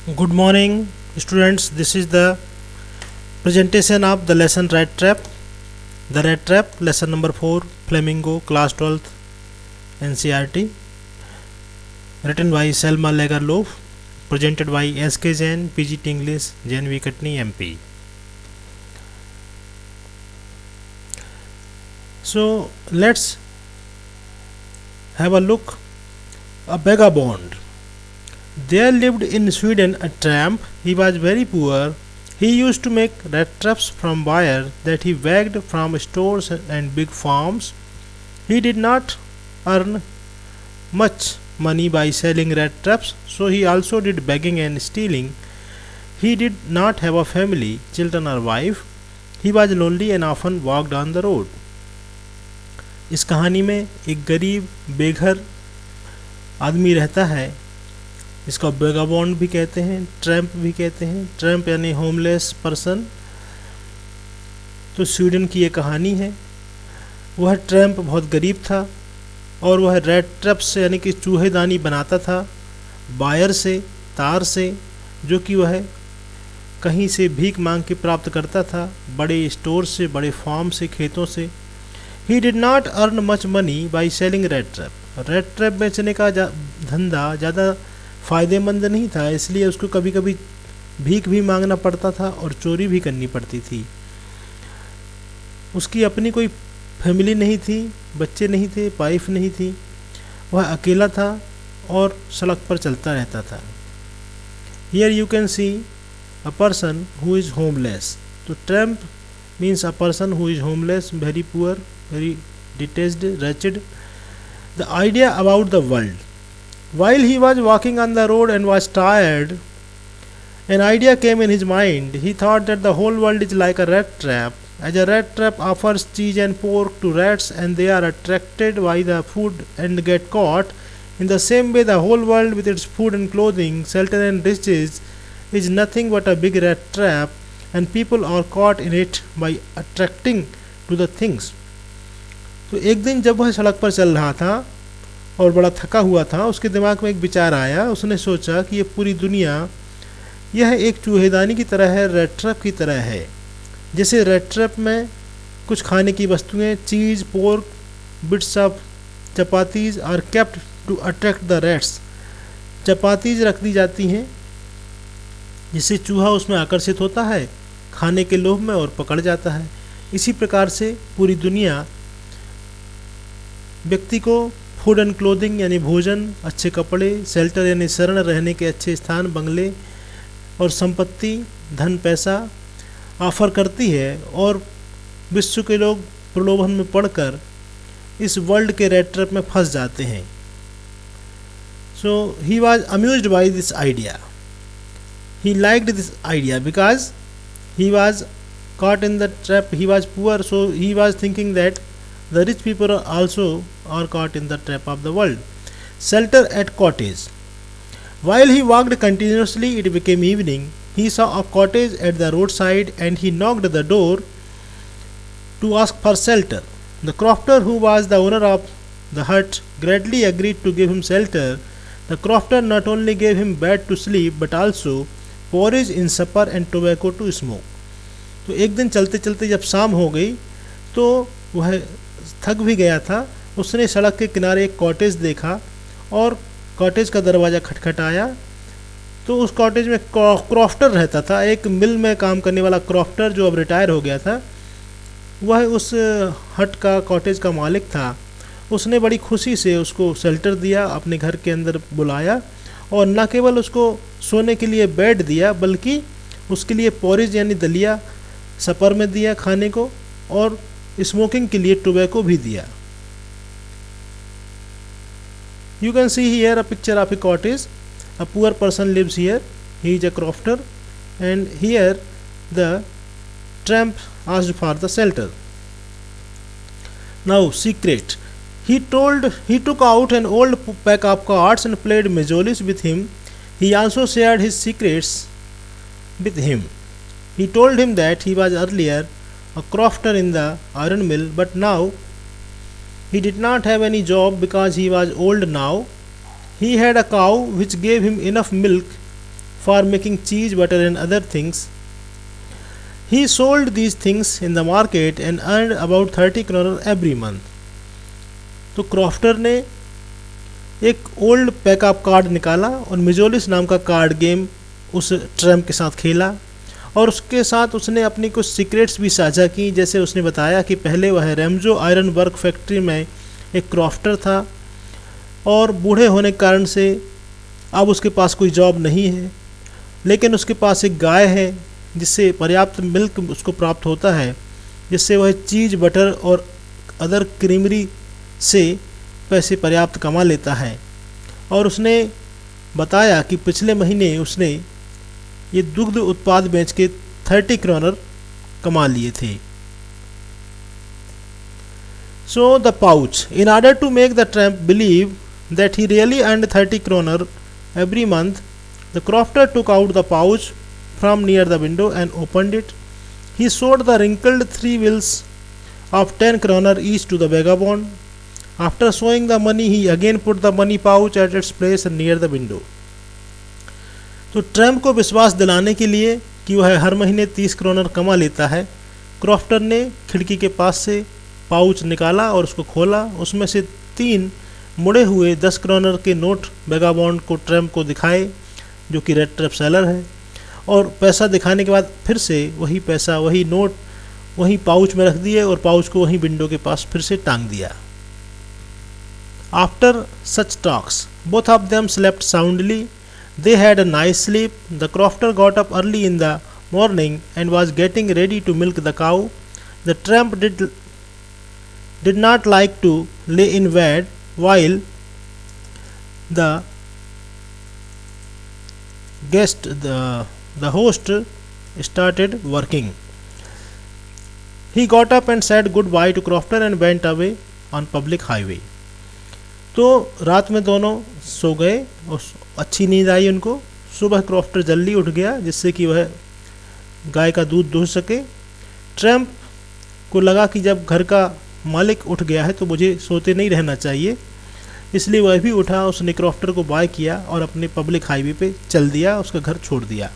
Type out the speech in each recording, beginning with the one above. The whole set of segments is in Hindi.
Good morning, students. This is the presentation of the lesson Rat Trap. The Rat Trap, lesson number 4, Flamingo, class 12th, NCERT. Written by Selma Lagerlof. Presented by SK Jain, PGT English, Jain V Katni, MP. So let's have a look. A vagabond. There lived in Sweden a tramp. He was very poor. He used to make rat traps from wire that he wagged from stores and big farms. He did not earn much money by selling rat traps, so he also did begging and stealing. He did not have a family, children or wife. He was lonely and often walked on the road. इस कहानी में एक गरीब बेघर आदमी रहता है, इसको वेगाबॉन्ड भी कहते हैं, ट्रैम्प भी कहते हैं। ट्रैम्प यानी होमलेस पर्सन। तो स्वीडन की ये कहानी है। वह ट्रैम्प बहुत गरीब था और वह रेड ट्रैप्स यानी कि चूहेदानी बनाता था वायर से, तार से, जो कि वह कहीं से भीख मांग के प्राप्त करता था, बड़े स्टोर से, बड़े फार्म से, खेतों से। He did not earn much money by selling red trap. Red trap बेचने का धंधा ज़्यादा फ़ायदेमंद नहीं था, इसलिए उसको कभी कभी भीख भी मांगना पड़ता था और चोरी भी करनी पड़ती थी। उसकी अपनी कोई फैमिली नहीं थी, बच्चे नहीं थे, वाइफ नहीं थी। वह अकेला था और सड़क पर चलता रहता था। Here you can see a person who is homeless. तो tramp means a person who is homeless, very poor, very detached, wretched. The idea about the world. While he was walking on the road and was tired, an idea came in his mind. He thought that the whole world is like a rat trap. As a rat trap offers cheese and pork to rats and they are attracted by the food and get caught, in the same way the whole world with its food and clothing, shelter and riches is nothing but a big rat trap, and people are caught in it by attracting to the things. तो एक दिन जब वह सड़क पर चल रहा था और बड़ा थका हुआ था, उसके दिमाग में एक विचार आया। उसने सोचा कि ये पूरी दुनिया यह एक चूहेदानी की तरह है, रेड ट्रैप की तरह है। जैसे रेड ट्रैप में कुछ खाने की वस्तुएं, cheese, pork, bits of chapatis are kept to attract the rats. Chapatis रख दी जाती हैं जिससे चूहा उसमें आकर्षित होता है खाने के लोभ में और पकड़ जाता है। इसी प्रकार से पूरी दुनिया व्यक्ति को फूड एंड क्लोथिंग यानी भोजन, अच्छे कपड़े, शेल्टर यानी शरण रहने के अच्छे स्थान, बंगले और संपत्ति, धन, पैसा ऑफर करती है और विश्व के लोग प्रलोभन में पड़कर इस वर्ल्ड के रेड ट्रैप में फंस जाते हैं। So he was amused by this idea. He liked this idea because he was caught in the trap. He was poor, so he was thinking that the rich people also are caught in the trap of the world. Shelter at cottage. While he walked continuously, it became evening. He saw a cottage at the roadside and he knocked at the door to ask for shelter. The crofter, who was the owner of the hut, gladly agreed to give him shelter. The crofter not only gave him bed to sleep but also porridge in supper and tobacco to smoke. तो एक दिन चलते चलते जब शाम हो गई तो वह थक भी गया था। उसने सड़क के किनारे एक कॉटेज देखा और कॉटेज का दरवाज़ा खटखटाया। तो उस कॉटेज में क्रॉफ्टर रहता था, एक मिल में काम करने वाला क्रॉफ्टर जो अब रिटायर हो गया था। वह उस हट का, कॉटेज का मालिक था। उसने बड़ी खुशी से उसको शेल्टर दिया, अपने घर के अंदर बुलाया और न केवल उसको सोने के लिए बेड दिया बल्कि उसके लिए पोरिज यानी दलिया सपर में दिया खाने को और स्मोकिंग के लिए टोबैको भी दिया। You can see here a picture of a cottage. A poor person lives here. He is a crofter, and here the tramp asked for the shelter. Now secret. He took out an old pack of cards and played majolis with him. He also shared his secrets with him. He told him that he was earlier a crofter in the iron mill, but now he did not have any job because he was old now. He had a cow which gave him enough milk for making cheese, butter and other things. He sold these things in the market and earned about 30 kroner every month. तो क्रॉफ्टर ने एक ओल्ड पैकअप कार्ड निकाला और मिजोलिस नाम का कार्ड गेम उस ट्रम्प के साथ खेला और उसके साथ उसने अपनी कुछ सीक्रेट्स भी साझा की। जैसे उसने बताया कि पहले वह रेमजो आयरन वर्क फैक्ट्री में एक क्रॉफ्टर था और बूढ़े होने के कारण से अब उसके पास कोई जॉब नहीं है, लेकिन उसके पास एक गाय है जिससे पर्याप्त मिल्क उसको प्राप्त होता है, जिससे वह चीज़, बटर और अदर क्रीमरी से पैसे पर्याप्त कमा लेता है। और उसने बताया कि पिछले महीने उसने ये दुग्ध उत्पाद बेच के 30 kroner कमा लिए थे। So the pouch, in order to make the tramp believe that he really earned 30 kroner every month, the crofter took out the pouch from near the window and opened it. He showed the wrinkled 3 bills of 10 kroner each to the vagabond. After showing the money, he again put the money pouch at its place near the window. तो ट्रम्प को विश्वास दिलाने के लिए कि वह हर महीने 30 kroner कमा लेता है, क्रॉफ्टर ने खिड़की के पास से पाउच निकाला और उसको खोला। उसमें से 3 मुड़े हुए 10 kroner के नोट वेगाबॉन्ड को ट्रम्प को दिखाए, जो कि रेड ट्रैप सेलर है, और पैसा दिखाने के बाद फिर से वही पैसा, वही नोट वही पाउच में रख दिए और पाउच को वहीं विंडो के पास फिर से टांग दिया। After such talks, both of them slept soundly. They had a nice sleep. The crofter got up early in the morning and was getting ready to milk the cow. The tramp did not like to lay in bed while the host started working. He got up and said goodbye to crofter and went away on public highway. तो रात में दोनों सो गए और अच्छी नींद आई उनको। सुबह क्रॉफ्टर जल्दी उठ गया जिससे कि वह गाय का दूध दूह सके। ट्रम्प को लगा कि जब घर का मालिक उठ गया है तो मुझे सोते नहीं रहना चाहिए, इसलिए वह भी उठा। उसने क्रॉफ्टर को बाय किया और अपने पब्लिक हाईवे पे चल दिया, उसका घर छोड़ दिया।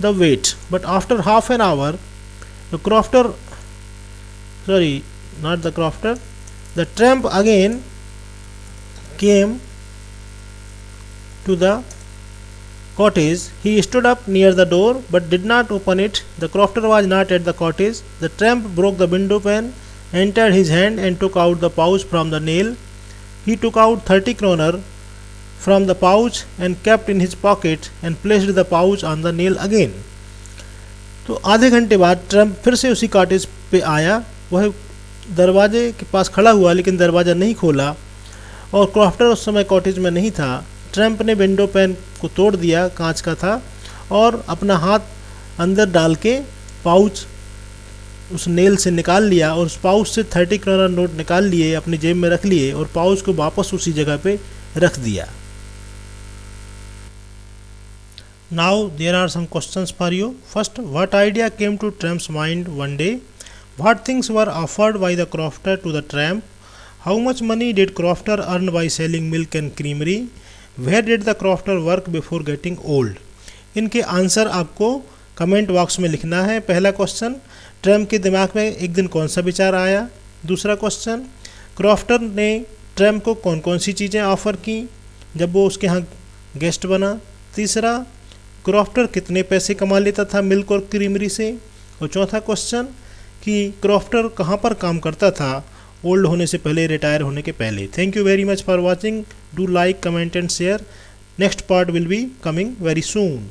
The wait, but after half an hour the crofter not the crofter, the tramp again came to the cottage. He stood up near the door but did not open it. The crofter was not at the cottage. The tramp broke the window pane, entered his hand and took out the pouch from the nail. He took out 30 kroner from the pouch and kept in his pocket and placed the pouch on the nail again. तो आधे घंटे बाद ट्रम्प फिर से उसी कॉटेज पे आया। वह दरवाजे के पास खड़ा हुआ लेकिन दरवाज़ा नहीं खोला और क्रॉफ्टर उस समय कॉटेज में नहीं था। ट्रम्प ने विंडो पैन को तोड़ दिया, कांच का था, और अपना हाथ अंदर डाल के पाउच उस नेल से निकाल लिया और उस पाउच से 30 kroner नोट निकाल लिए, अपनी जेब में रख लिए और पाउच को वापस उसी जगह पे रख दिया। Now there are some questions for you. First, what idea came to Tramp's mind one day? What things were offered by the crofter to the tramp? How much money did crofter earn by selling milk and creamery? Where did the crofter work before getting old? इनके आंसर आपको कमेंट बॉक्स में लिखना है। पहला क्वेश्चन, ट्रम्प के दिमाग में एक दिन कौन सा विचार आया। दूसरा क्वेश्चन, क्रॉफ्टर ने ट्रम्प को कौन कौन सी चीज़ें ऑफ़र की जब वो उसके यहाँ गेस्ट बना। तीसरा, क्रॉफ्टर कितने पैसे कमा लेता था मिल्क और क्रीमरी से। और चौथा क्वेश्चन कि क्रॉफ्टर कहाँ पर काम करता था ओल्ड होने से पहले, रिटायर होने के पहले। Thank you very much for watching. Do like, comment and share. Next part will be coming very soon.